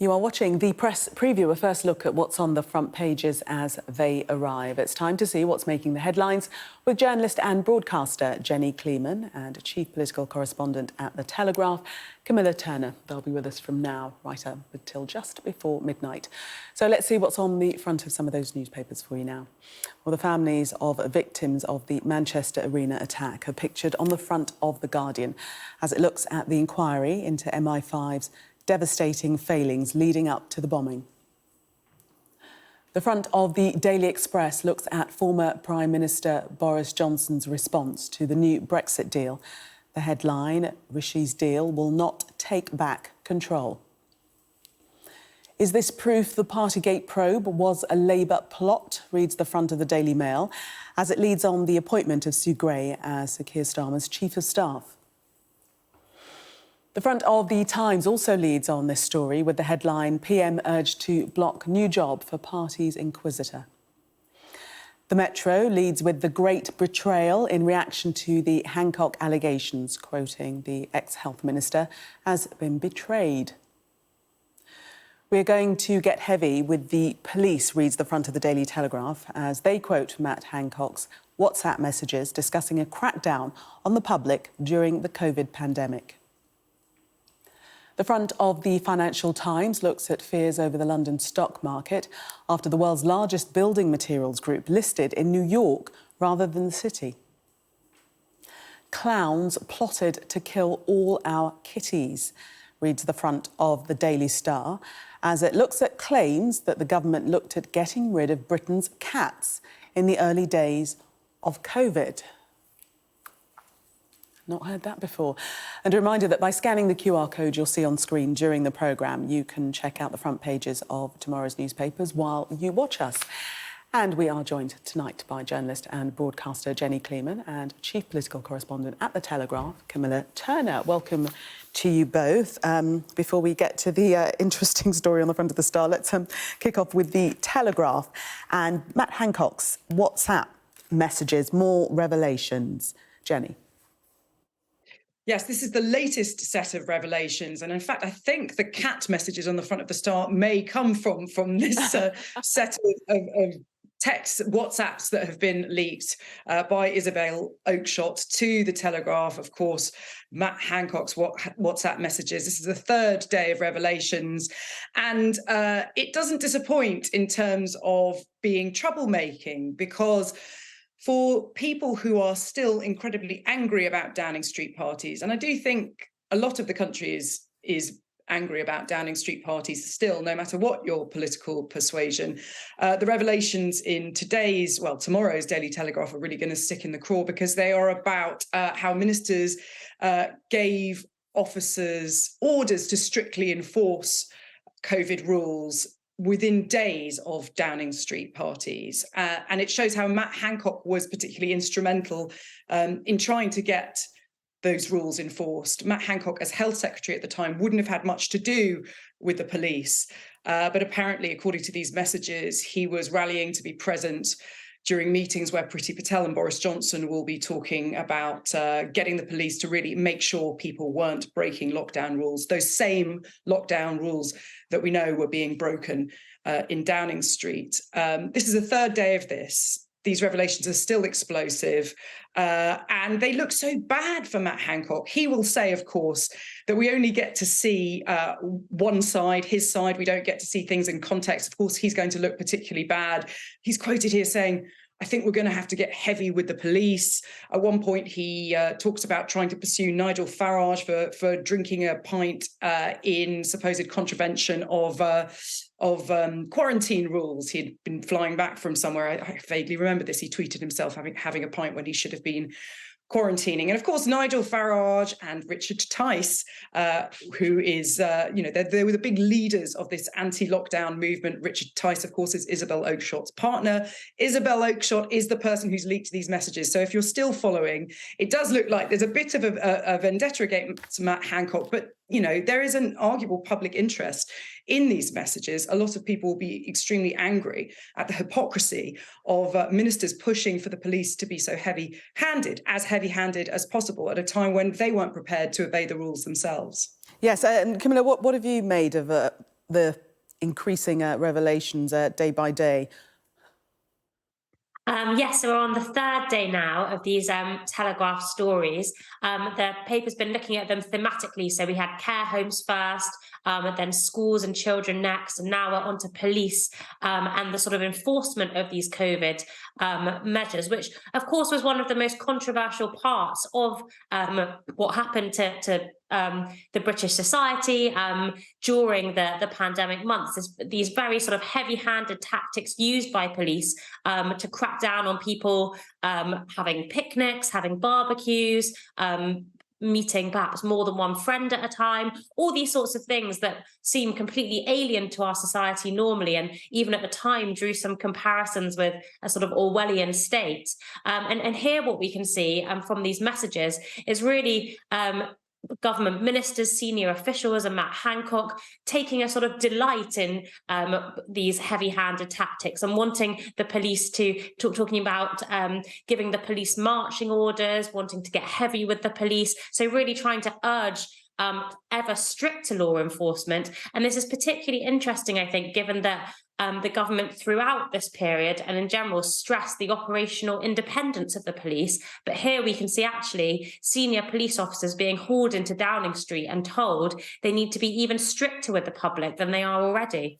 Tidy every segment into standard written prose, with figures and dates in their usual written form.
You are watching the press preview, a first look at what's on the front pages as they arrive. It's time to see what's making the headlines with journalist and broadcaster Jenny Kleeman and chief political correspondent at The Telegraph, Camilla Turner. They'll be with us from now right up until just before midnight. So let's see what's on the front of some of those newspapers for you now. Well, the families of victims of the Manchester Arena attack are pictured on the front of The Guardian as it looks at the inquiry into MI5's devastating failings leading up to the bombing. The front of the Daily Express looks at former Prime Minister Boris Johnson's response to the new Brexit deal. The headline, Rishi's deal will not take back control. Is this proof the Partygate probe was a Labour plot, reads the front of the Daily Mail, as it leads on the appointment of Sue Gray as Sir Keir Starmer's Chief of Staff. The front of the Times also leads on this story with the headline, PM urged to block new job for party's inquisitor. The Metro leads with the great betrayal in reaction to the Hancock allegations, quoting the ex-health minister, has been betrayed. We're going to get heavy with the police, reads the front of the Daily Telegraph, as they quote Matt Hancock's WhatsApp messages discussing a crackdown on the public during the COVID pandemic. The front of the Financial Times looks at fears over the London stock market after the world's largest building materials group listed in New York rather than the city. Clowns plotted to kill all our kitties, reads the front of the Daily Star, as it looks at claims that the government looked at getting rid of Britain's cats in the early days of COVID. Not heard that before. And a reminder that by scanning the QR code you'll see on screen during the programme, you can check out the front pages of tomorrow's newspapers while you watch us. And we are joined tonight by journalist and broadcaster Jenny Kleeman and chief political correspondent at The Telegraph, Camilla Turner. Welcome to you both. Before we get to the interesting story on the front of the Star, let's kick off with The Telegraph and Matt Hancock's WhatsApp messages, more revelations. Jenny. Yes, this is the latest set of revelations. And in fact, I think the cat messages on the front of the Star may come from this set of texts, WhatsApps that have been leaked by Isabel Oakeshott to The Telegraph. Of course, Matt Hancock's WhatsApp messages. This is the third day of revelations. And it doesn't disappoint in terms of being troublemaking, because for people who are still incredibly angry about Downing Street parties, and I do think a lot of the country is angry about Downing Street parties still, no matter what your political persuasion, the revelations in tomorrow's Daily Telegraph are really going to stick in the craw, because they are about how ministers gave officers orders to strictly enforce COVID rules within days of Downing Street parties. And it shows how Matt Hancock was particularly instrumental in trying to get those rules enforced. Matt Hancock, as health secretary at the time, wouldn't have had much to do with the police. But apparently, according to these messages, he was rallying to be present during meetings where Priti Patel and Boris Johnson will be talking about getting the police to really make sure people weren't breaking lockdown rules, those same lockdown rules that we know were being broken in Downing Street. This is the third day of this. These revelations are still explosive, and they look so bad for Matt Hancock. He will say, of course, that we only get to see one side, his side. We don't get to see things in context. Of course, he's going to look particularly bad. He's quoted here saying, I think we're going to have to get heavy with the police. At one point, he talks about trying to pursue Nigel Farage for drinking a pint in supposed contravention of quarantine rules. He'd been flying back from somewhere. I vaguely remember this. He tweeted himself having a pint when he should have been quarantining. And of course, Nigel Farage and Richard Tice, who is, they were the big leaders of this anti-lockdown movement. Richard Tice, of course, is Isabel Oakeshott's partner. Isabel Oakeshott is the person who's leaked these messages. So if you're still following, it does look like there's a bit of a vendetta against Matt Hancock, but there is an arguable public interest in these messages. A lot of people will be extremely angry at the hypocrisy of ministers pushing for the police to be so heavy-handed as possible at a time when they weren't prepared to obey the rules themselves. Yes, and Camilla, what have you made of the increasing revelations day by day. Yes, so we're on the third day now of these Telegraph stories. The paper's been looking at them thematically. So we had care homes first, then schools and children next, and now we're on to police and the sort of enforcement of these COVID measures, which, of course, was one of the most controversial parts of what happened to the British society during the pandemic months. These very sort of heavy-handed tactics used by police to crack down on people having picnics, having barbecues, meeting perhaps more than one friend at a time, all these sorts of things that seem completely alien to our society normally, and even at the time drew some comparisons with a sort of Orwellian state. And here what we can see from these messages is really government ministers, senior officials, and Matt Hancock taking a sort of delight in these heavy-handed tactics and wanting the police to talking about giving the police marching orders, wanting to get heavy with the police. So really trying to urge ever stricter law enforcement. And this is particularly interesting, I think, given that the government throughout this period and in general stressed the operational independence of the police. But here we can see actually senior police officers being hauled into Downing Street and told they need to be even stricter with the public than they are already.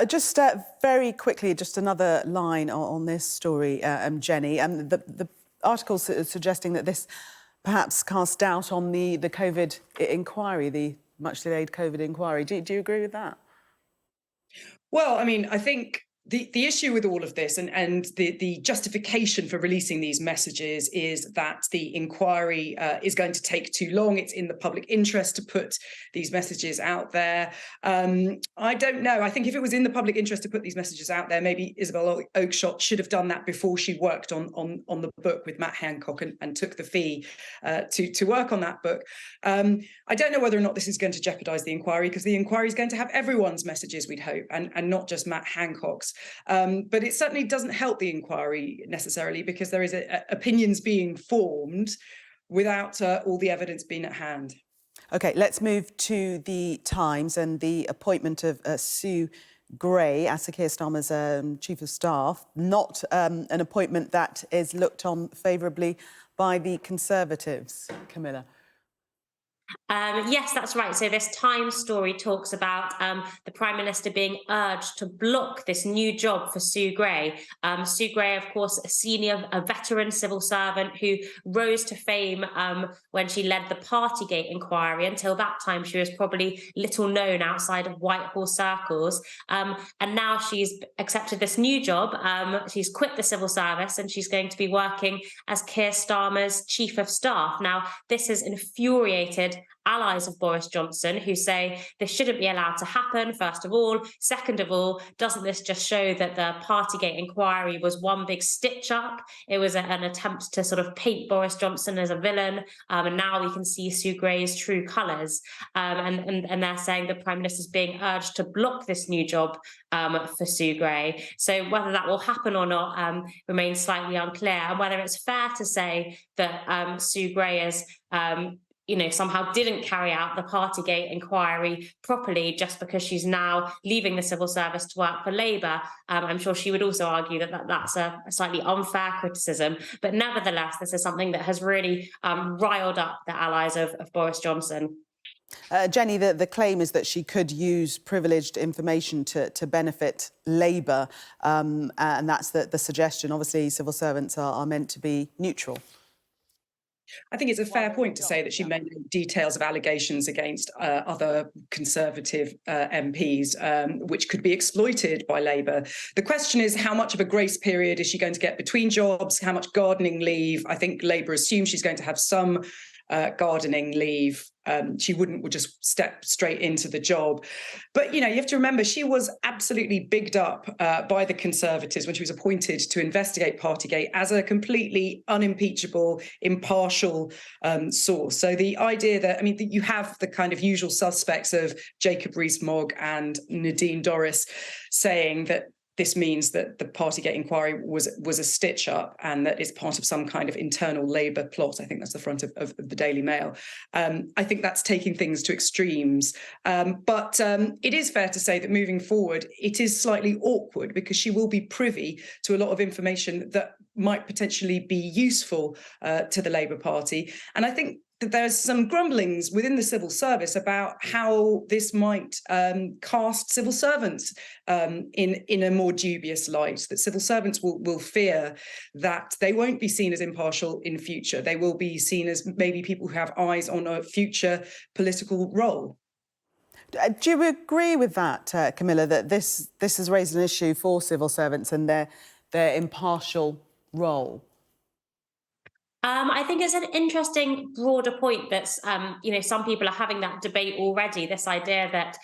Just very quickly, just another line on this story, Jenny. The article's suggesting that this perhaps cast doubt on the COVID inquiry, the much delayed COVID inquiry. Do you agree with that? Well, I mean, I think the issue with all of this and the justification for releasing these messages is that the inquiry is going to take too long. It's in the public interest to put these messages out there. I don't know. I think if it was in the public interest to put these messages out there, maybe Isabel Oakeshott should have done that before she worked on the book with Matt Hancock and took the fee to work on that book. I don't know whether or not this is going to jeopardise the inquiry, because the inquiry is going to have everyone's messages, we'd hope, and not just Matt Hancock's. But it certainly doesn't help the inquiry necessarily, because there is opinions being formed without all the evidence being at hand. OK, let's move to the Times and the appointment of Sue Gray as Sir Keir Starmer's Chief of Staff, not an appointment that is looked on favourably by the Conservatives. Camilla. Yes, that's right. So this Times story talks about the Prime Minister being urged to block this new job for Sue Gray. Sue Gray, of course, a veteran civil servant who rose to fame when she led the Partygate inquiry. Until that time, she was probably little known outside of Whitehall circles. And now she's accepted this new job. She's quit the civil service and she's going to be working as Keir Starmer's Chief of Staff. Now, this has infuriated allies of Boris Johnson, who say this shouldn't be allowed to happen, first of all. Second of all, doesn't this just show that the Partygate inquiry was one big stitch-up? It was an attempt to sort of paint Boris Johnson as a villain, and now we can see Sue Gray's true colours. And they're saying the Prime Minister's being urged to block this new job for Sue Gray. So whether that will happen or not remains slightly unclear, and whether it's fair to say that Sue Gray is somehow didn't carry out the Partygate inquiry properly just because she's now leaving the civil service to work for Labour. I'm sure she would also argue that that's a slightly unfair criticism. But nevertheless, this is something that has really riled up the allies of Boris Johnson. Jenny, the claim is that she could use privileged information to benefit Labour, and that's the suggestion. Obviously, civil servants are meant to be neutral. I think it's a fair point to say that she made details of allegations against other Conservative MPs, which could be exploited by Labour. The question is, how much of a grace period is she going to get between jobs? How much gardening leave? I think Labour assumes she's going to have some gardening leave. She wouldn't just step straight into the job. But, you have to remember, she was absolutely bigged up by the Conservatives when she was appointed to investigate Partygate as a completely unimpeachable, impartial source. So the idea that, you have the kind of usual suspects of Jacob Rees-Mogg and Nadine Dorries saying that this means that the Partygate inquiry was a stitch up and that it's part of some kind of internal Labour plot. I think that's the front of the Daily Mail. I think that's taking things to extremes. But it is fair to say that moving forward, it is slightly awkward because she will be privy to a lot of information that might potentially be useful to the Labour Party. And I think that there's some grumblings within the civil service about how this might cast civil servants in a more dubious light, that civil servants will fear that they won't be seen as impartial in future. They will be seen as maybe people who have eyes on a future political role. Do you agree with that, Camilla, that this has raised an issue for civil servants and their impartial role? I think it's an interesting broader point that's, some people are having that debate already, this idea that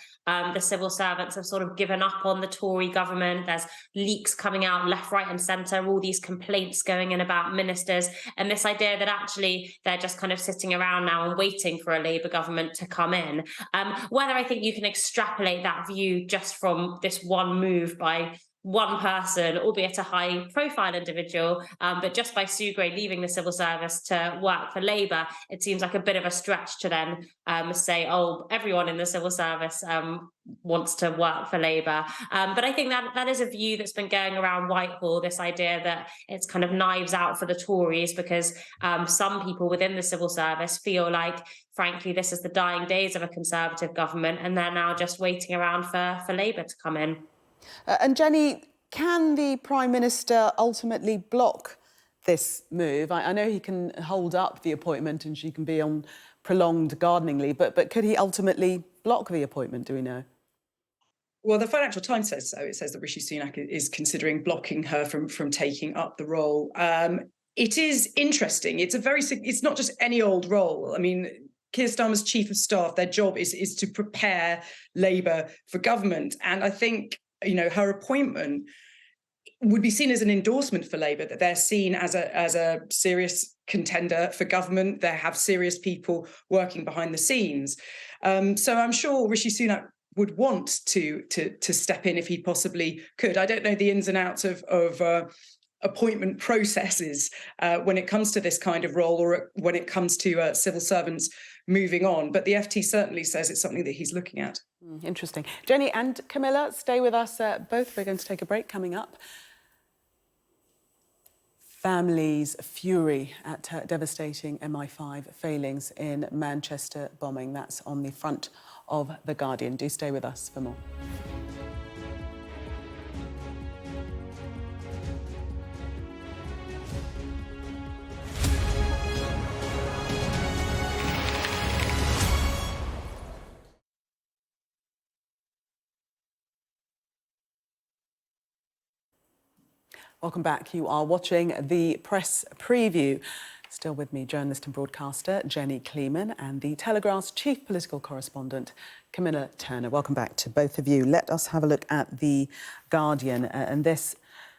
the civil servants have sort of given up on the Tory government. There's leaks coming out left, right and centre, all these complaints going in about ministers, and this idea that actually they're just kind of sitting around now and waiting for a Labour government to come in. Whether I think you can extrapolate that view just from this one move by one person, albeit a high-profile individual, but just by Sue Gray leaving the civil service to work for Labour, it seems like a bit of a stretch to then say, oh, everyone in the civil service wants to work for Labour. But I think that is a view that's been going around Whitehall, this idea that it's kind of knives out for the Tories because some people within the civil service feel like, frankly, this is the dying days of a Conservative government and they're now just waiting around for Labour to come in. And Jenny, can the Prime Minister ultimately block this move? I know he can hold up the appointment and she can be on prolonged gardening leave, but could he ultimately block the appointment, do we know? Well, the Financial Times says so. It says that Rishi Sunak is considering blocking her from taking up the role. It is interesting. It's not just any old role. I mean, Keir Starmer's Chief of Staff, their job is to prepare Labour for government. And I think her appointment would be seen as an endorsement for Labour, that they're seen as a serious contender for government. They have serious people working behind the scenes. So I'm sure Rishi Sunak would want to step in if he possibly could. I don't know the ins and outs of appointment processes when it comes to this kind of role or when it comes to civil servants moving on. But the FT certainly says it's something that he's looking at. Interesting. Jenny and Camilla, stay with us both. We're going to take a break coming up. Families' fury at devastating MI5 failings in Manchester bombing. That's on the front of The Guardian. Do stay with us for more. Welcome back. You are watching the press preview. Still with me, journalist and broadcaster Jenny Kleeman and the Telegraph's chief political correspondent Camilla Turner. Welcome back to both of you. Let us have a look at The Guardian and this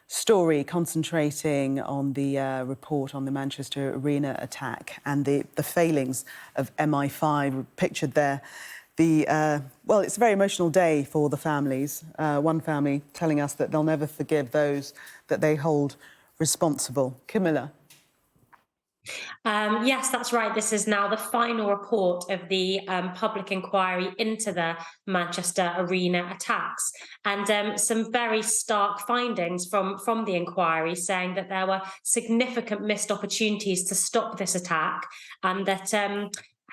story concentrating on the report on the Manchester Arena attack and the failings of MI5 pictured there. Well, it's a very emotional day for the families. One family telling us that they'll never forgive those that they hold responsible. Camilla. Yes, that's right. This is now the final report of the public inquiry into the Manchester Arena attacks, and some very stark findings from the inquiry saying that there were significant missed opportunities to stop this attack, and that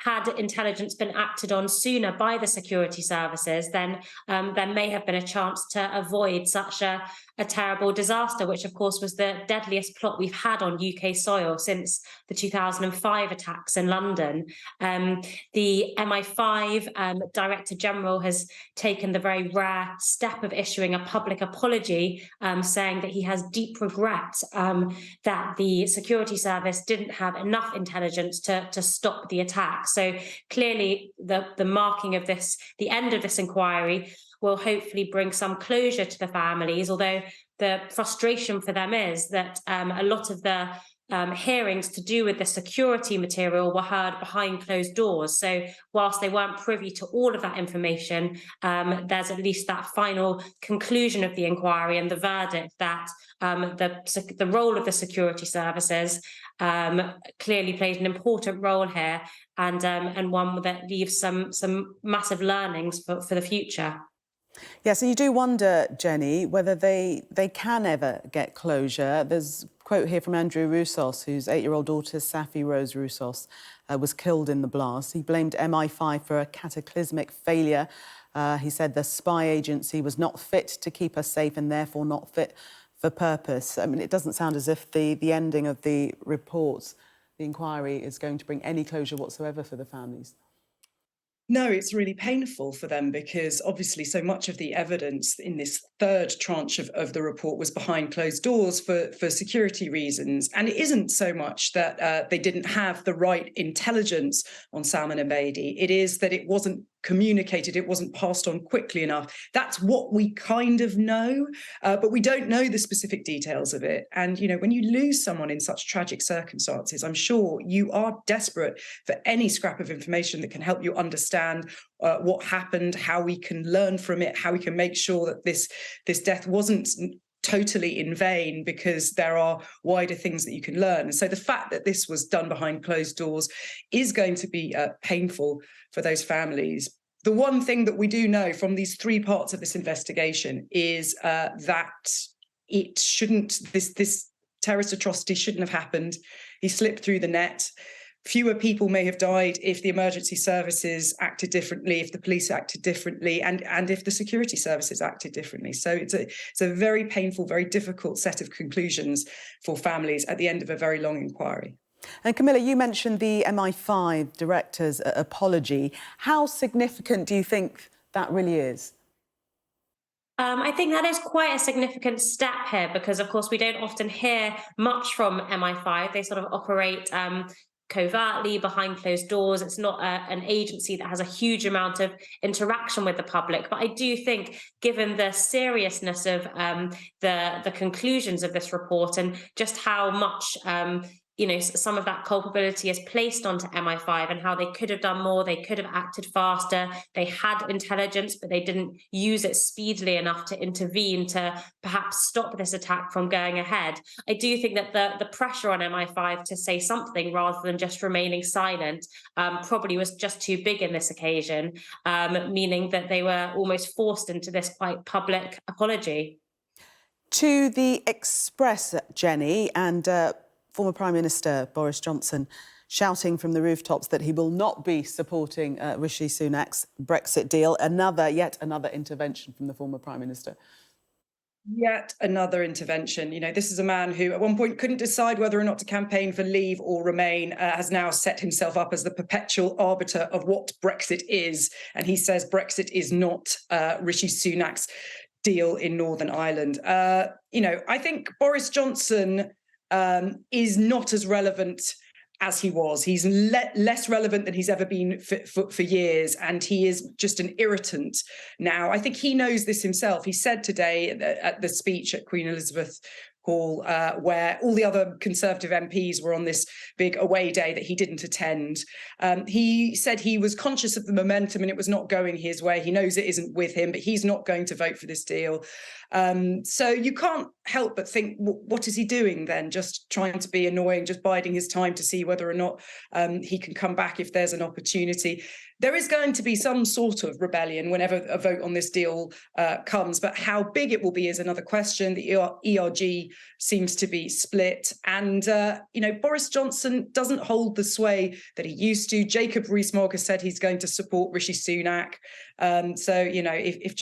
had intelligence been acted on sooner by the security services, then there may have been a chance to avoid such a terrible disaster, which of course was the deadliest plot we've had on UK soil since the 2005 attacks in London. The MI5 Director General has taken the very rare step of issuing a public apology, saying that he has deep regret that the security service didn't have enough intelligence to stop the attack. So clearly the marking of this, the end of this inquiry, will hopefully bring some closure to the families, although the frustration for them is that a lot of the hearings to do with the security material were heard behind closed doors. So whilst they weren't privy to all of that information, there's at least that final conclusion of the inquiry and the verdict that the role of the security services clearly played an important role here, and one that leaves some massive learnings for the future. Yes, and you do wonder, Jenny, whether they can ever get closure. There's a quote here from Andrew Roussos, whose 8-year-old daughter, Safi Rose Roussos, was killed in the blast. He blamed MI5 for a cataclysmic failure. He said the spy agency was not fit to keep us safe and therefore not fit for purpose. I mean, it doesn't sound as if the ending of the reports, the inquiry, is going to bring any closure whatsoever for the families. No, it's really painful for them because obviously so much of the evidence in this third tranche of the report was behind closed doors for security reasons. And it isn't so much that they didn't have the right intelligence on Salman Abedi. It is that it wasn't communicated, it wasn't passed on quickly enough. That's what we kind of know, but we don't know the specific details of it. And, you know, when you lose someone in such tragic circumstances, I'm sure you are desperate for any scrap of information that can help you understand what happened, how we can learn from it, how we can make sure that this death wasn't totally in vain, because there are wider things that you can learn. And so the fact that this was done behind closed doors is going to be painful for those families. The one thing that we do know from these three parts of this investigation is that this terrorist atrocity shouldn't have happened. He slipped through the net. Fewer people may have died if the emergency services acted differently, if the police acted differently, and if the security services acted differently. So it's a very painful, very difficult set of conclusions for families at the end of a very long inquiry. And Camilla, you mentioned the MI5 director's apology. How significant do you think that really is? I think that is quite a significant step here because, of course, we don't often hear much from MI5. They sort of operate covertly behind closed doors. It's not an agency that has a huge amount of interaction with the public. But I do think, given the seriousness of the conclusions of this report and just how much some of that culpability is placed onto MI5 and how they could have done more, they could have acted faster, they had intelligence, but they didn't use it speedily enough to intervene to perhaps stop this attack from going ahead. I do think that the pressure on MI5 to say something rather than just remaining silent probably was just too big in this occasion, meaning that they were almost forced into this quite public apology. To the Express, Jenny, and former Prime Minister Boris Johnson shouting from the rooftops that he will not be supporting Rishi Sunak's Brexit deal. Yet another intervention from the former Prime Minister. Yet another intervention. You know, this is a man who at one point couldn't decide whether or not to campaign for Leave or Remain, has now set himself up as the perpetual arbiter of what Brexit is. And he says Brexit is not Rishi Sunak's deal in Northern Ireland. I think Boris Johnson is not as relevant as he was. He's less relevant than he's ever been for years, and he is just an irritant now. I think he knows this himself. He said today at the speech at Queen Elizabeth Hall, where all the other Conservative MPs were on this big away day that he didn't attend. He said he was conscious of the momentum and it was not going his way. He knows it isn't with him, but he's not going to vote for this deal. So you can't help but think, what is he doing then? Just trying to be annoying, just biding his time to see whether or not he can come back if there's an opportunity. There is going to be some sort of rebellion whenever a vote on this deal comes, but how big it will be is another question. The ERG seems to be split, and Boris Johnson doesn't hold the sway that he used to. Jacob Rees-Mogg has said he's going to support Rishi Sunak. If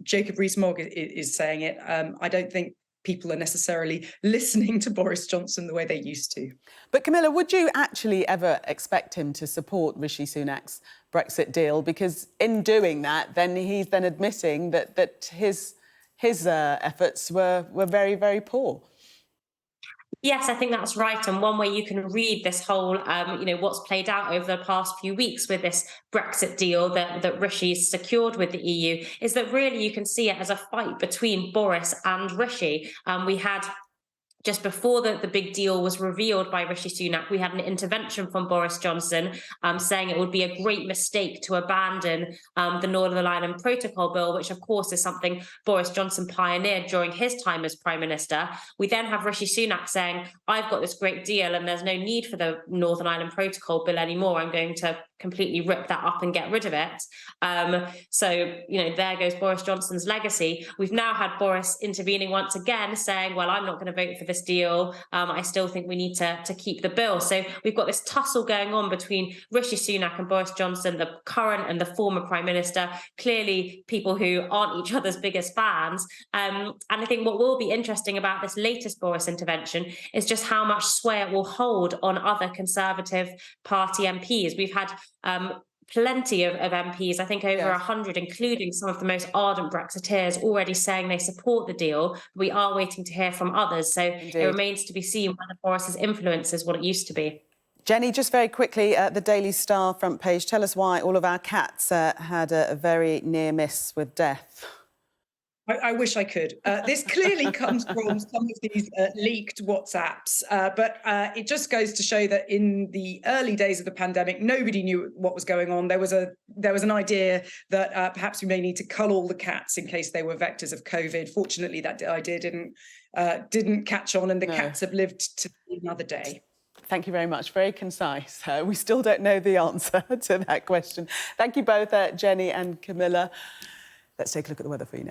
Jacob Rees-Mogg is saying it, I don't think people are necessarily listening to Boris Johnson the way they used to. But Camilla, would you actually ever expect him to support Rishi Sunak's Brexit deal? Because in doing that, then he's admitting that his efforts were very, very poor. Yes, I think that's right. And one way you can read this whole, what's played out over the past few weeks with this Brexit deal that Rishi's secured with the EU is that really you can see it as a fight between Boris and Rishi. We had just before the big deal was revealed by Rishi Sunak, we had an intervention from Boris Johnson saying it would be a great mistake to abandon the Northern Ireland Protocol Bill, which of course is something Boris Johnson pioneered during his time as Prime Minister. We then have Rishi Sunak saying, I've got this great deal and there's no need for the Northern Ireland Protocol Bill anymore. I'm going to completely rip that up and get rid of it. So, there goes Boris Johnson's legacy. We've now had Boris intervening once again saying, well, I'm not going to vote for this deal. I still think we need to keep the bill. So we've got this tussle going on between Rishi Sunak and Boris Johnson, the current and the former Prime Minister, clearly people who aren't each other's biggest fans. And I think what will be interesting about this latest Boris intervention is just how much sway it will hold on other Conservative Party MPs. We've had plenty of MPs, I think over 100, including some of the most ardent Brexiteers, already saying they support the deal. We are waiting to hear from others. So Indeed. It remains to be seen whether Boris's influence is what it used to be. Jenny, just very quickly, the Daily Star front page, tell us why all of our cats had a very near miss with death. I wish I could. This clearly comes from some of these leaked WhatsApps, but it just goes to show that in the early days of the pandemic, nobody knew what was going on. There was an idea that perhaps we may need to cull all the cats in case they were vectors of COVID. Fortunately, that idea didn't catch on, and the cats have lived to see another day. Thank you very much. Very concise. We still don't know the answer to that question. Thank you both, Jenny and Camilla. Let's take a look at the weather for you now.